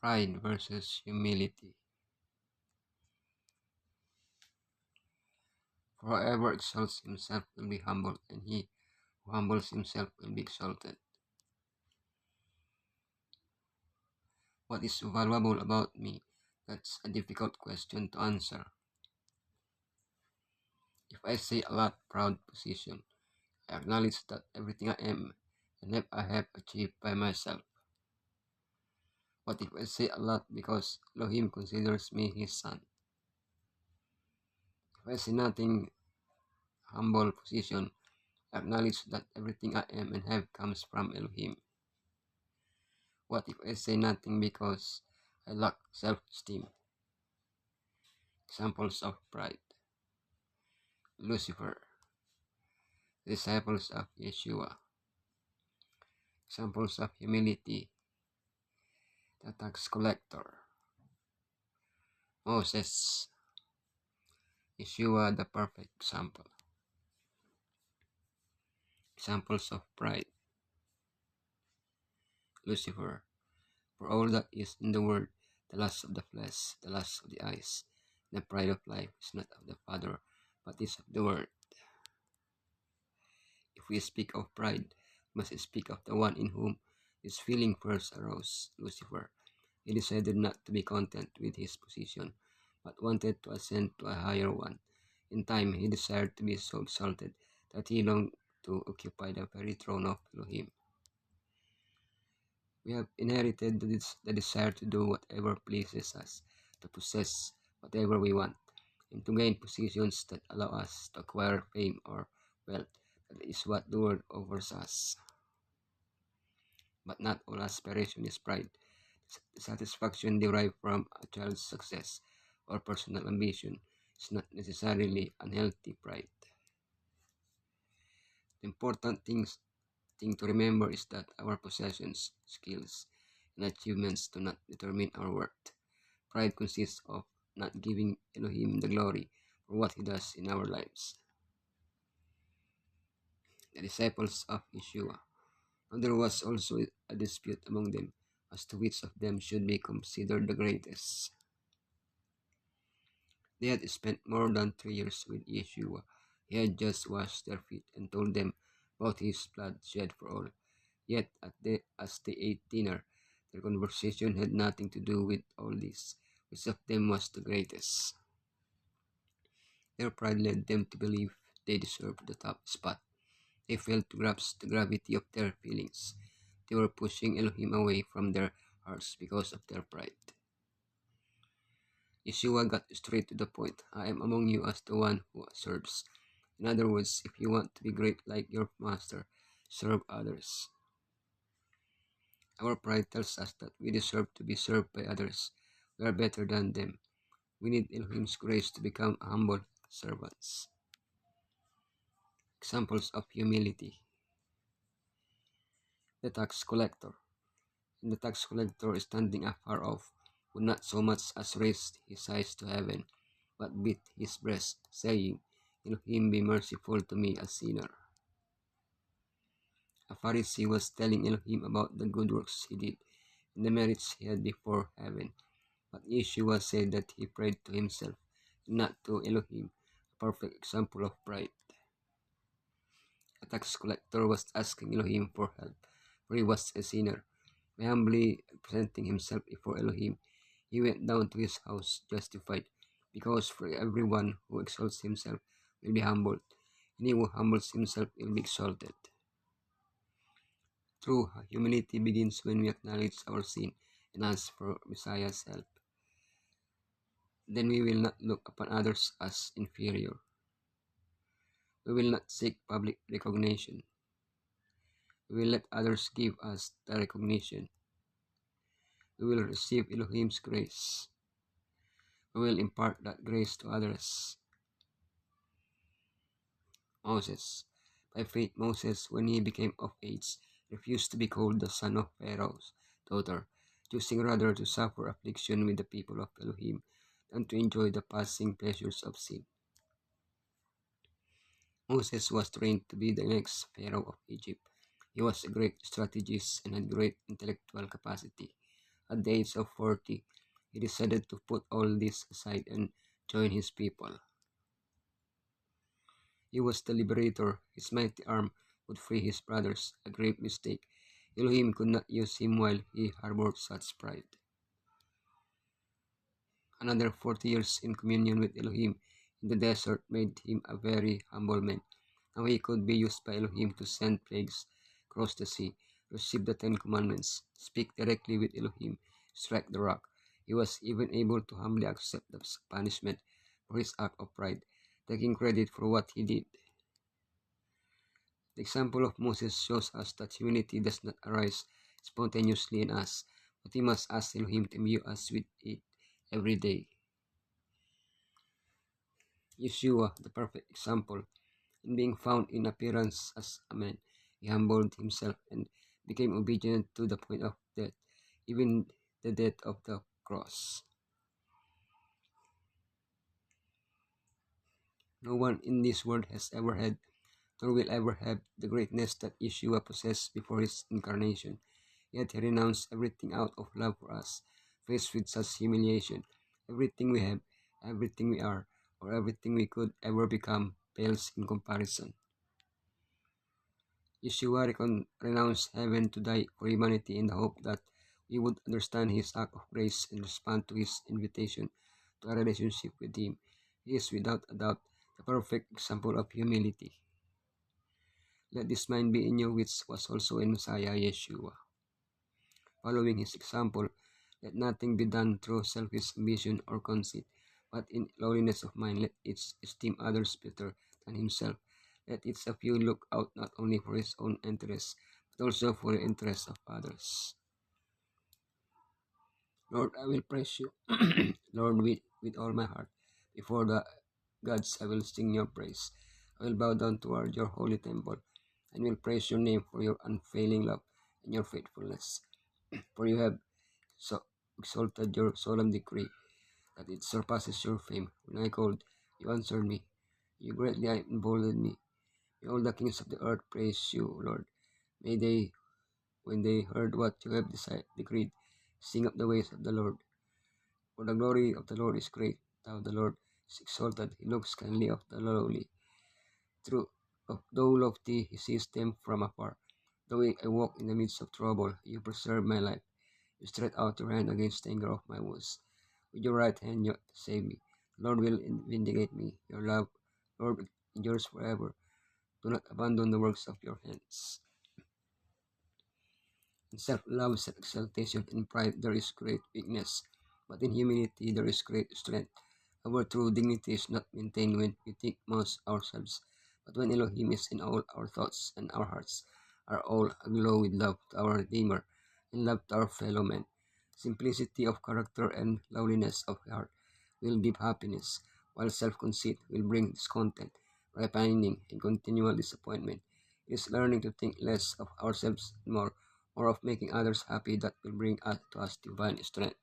Pride versus humility. For whoever exalts himself will be humbled, and he who humbles himself will be exalted. What is valuable about me? That's a difficult question to answer. If I say a lot proud position, I acknowledge that everything I am and I have achieved by myself. What if I say a lot because Elohim considers me his son? If I say nothing, humble position, I acknowledge that everything I am and have comes from Elohim. What if I say nothing because I lack self-esteem? Examples of pride. Lucifer, disciples of Yeshua. Examples of humility. The tax collector. Moses, Yeshua the perfect example. Examples of pride. Lucifer, for all that is in the world, the lust of the flesh, the lust of the eyes, and the pride of life is not of the Father, but is of the world. If we speak of pride, we must speak of the one in whom this feeling first arose, Lucifer. He decided not to be content with his position, but wanted to ascend to a higher one. In time, he desired to be so exalted that he longed to occupy the very throne of Elohim. We have inherited the desire to do whatever pleases us, to possess whatever we want, and to gain positions that allow us to acquire fame or wealth. That is what the world offers us. But not all aspiration is pride. The satisfaction derived from a child's success or personal ambition is not necessarily unhealthy pride. The important thing to remember is that our possessions, skills, and achievements do not determine our worth. Pride consists of not giving Elohim the glory for what he does in our lives. The disciples of Yeshua. Now there was also a dispute among them as to which of them should be considered the greatest. They had spent more than 3 years with Yeshua. He had just washed their feet and told them about his blood shed for all. Yet, as they ate dinner, their conversation had nothing to do with all this. Which of them was the greatest? Their pride led them to believe they deserved the top spot. They failed to grasp the gravity of their feelings. They were pushing Elohim away from their hearts because of their pride. Yeshua got straight to the point. I am among you as the one who serves. In other words, if you want to be great like your master, serve others. Our pride tells us that we deserve to be served by others. We are better than them. We need Elohim's grace to become humble servants. Examples of humility. The tax collector. And the tax collector, standing afar off, would not so much as raise his eyes to heaven, but beat his breast, saying, Elohim, be merciful to me, a sinner. A Pharisee was telling Elohim about the good works he did and the merits he had before heaven. But Yeshua said that he prayed to himself, and not to Elohim, a perfect example of pride. A tax collector was asking Elohim for help, for he was a sinner. By humbly presenting himself before Elohim, he went down to his house justified, because for everyone who exalts himself will be humbled, and he who humbles himself will be exalted. True humility begins when we acknowledge our sin and ask for Messiah's help. Then we will not look upon others as inferior. We will not seek public recognition. We will let others give us the recognition. We will receive Elohim's grace. We will impart that grace to others. Moses. By faith, Moses, when he became of age, refused to be called the son of Pharaoh's daughter, choosing rather to suffer affliction with the people of Elohim than to enjoy the passing pleasures of sin. Moses was trained to be the next Pharaoh of Egypt. He was a great strategist and had great intellectual capacity. At the age of 40, he decided to put all this aside and join his people. He was the liberator. His mighty arm would free his brothers, a grave mistake. Elohim could not use him while he harbored such pride. Another 40 years in communion with Elohim in the desert made him a very humble man. Now he could be used by Elohim to send plagues, cross the sea, receive the Ten Commandments, speak directly with Elohim, strike the rock. He was even able to humbly accept the punishment for his act of pride, taking credit for what he did. The example of Moses shows us that humility does not arise spontaneously in us, but we must ask Elohim to imbue us with it every day. Yeshua, the perfect example, in being found in appearance as a man, he humbled himself and became obedient to the point of death, even the death of the cross. No one in this world has ever had, nor will ever have, the greatness that Yeshua possessed before his incarnation. Yet he renounced everything out of love for us. Faced with such humiliation, everything we have, everything we are, or everything we could ever become pales in comparison. Yeshua renounced heaven to die for humanity in the hope that we would understand his act of grace and respond to his invitation to a relationship with him. He is without a doubt the perfect example of humility. Let this mind be in you which was also in Messiah Yeshua. Following his example, let nothing be done through selfish ambition or conceit, but in lowliness of mind let each esteem others better than himself. Let each of you look out not only for his own interests, but also for the interests of others. Lord, I will praise you, Lord, with all my heart. Before the gods, I will sing your praise. I will bow down toward your holy temple, and will praise your name for your unfailing love and your faithfulness. For you have so exalted your solemn decree that it surpasses your fame. When I called, you answered me. You greatly emboldened me. May all the kings of the earth praise you, Lord. May they, when they heard what you have decreed, sing up the ways of the Lord. For the glory of the Lord is great. Thou, the Lord, is exalted. He looks kindly of the lowly. Though lofty, he sees them from afar. Though I walk in the midst of trouble, you preserve my life. You stretch out your hand against the anger of my wounds. With your right hand you save me. The Lord will vindicate me. Your love, Lord, endures forever. Do not abandon the works of your hands. In self-love, self-exaltation, and pride there is great weakness, but in humility there is great strength. Our true dignity is not maintained when we think most ourselves, but when Elohim is in all our thoughts and our hearts are all aglow with love to our Redeemer and love to our fellow men. Simplicity of character and lowliness of heart will give happiness, while self-conceit will bring discontent, repining, and continual disappointment. It is learning to think less of ourselves and more of making others happy that will bring us to us divine strength.